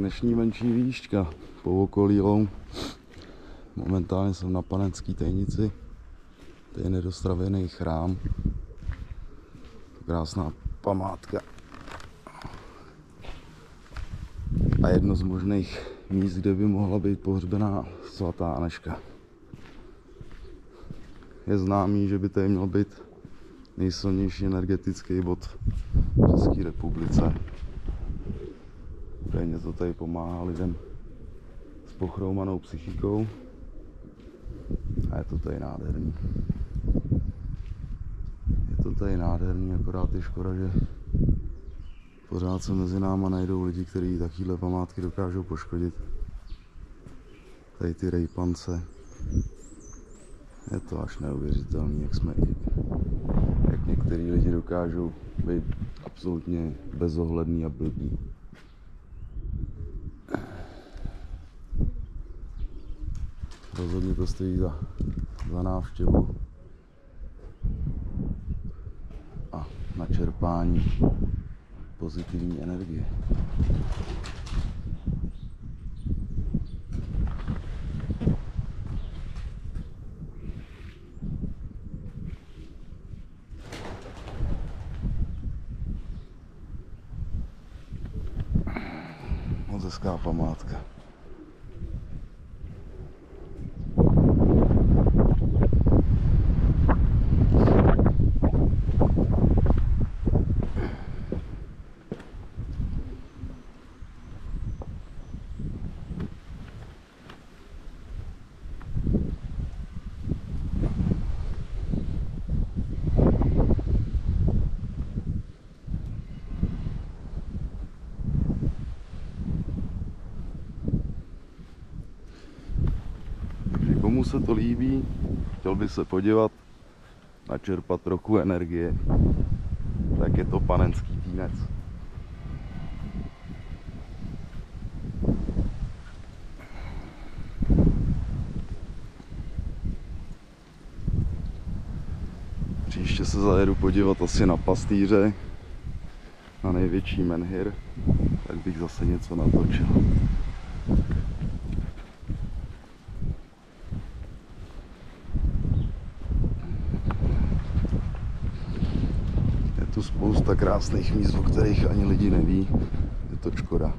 dnešní menší výška po okolí Loun. Momentálně jsem na Panenské Tejnici. To je nedostavěný chrám. Krásná památka. A jedno z možných míst, kde by mohla být pohřbená svatá Anežka. Je známý, že by tady měl být nejsilnější energetický bod v České republice. Údajně to tady pomáhá lidem s pochroumanou psychikou. A je to tady nádherný. Je to tady nádherný, akorát je škoda, že pořád se mezi náma najdou lidi, kteří takovéhle památky dokážou poškodit. Tady ty rejpance. Je to až neuvěřitelný, jak některý lidi dokážou být absolutně bezohledný a blbý. Rozhodně to stojí za návštěvu a načerpání pozitivní energie. Moc hezká památka. Komu se to líbí, chtěl by se podívat, načerpat trochu energie, tak je to Panenský Týnec. Příště se zajedu podívat asi na Pastýře, na největší menhir, tak bych zase něco natočil. Je tu spousta krásných míst, o kterých ani lidi neví. Je to škoda.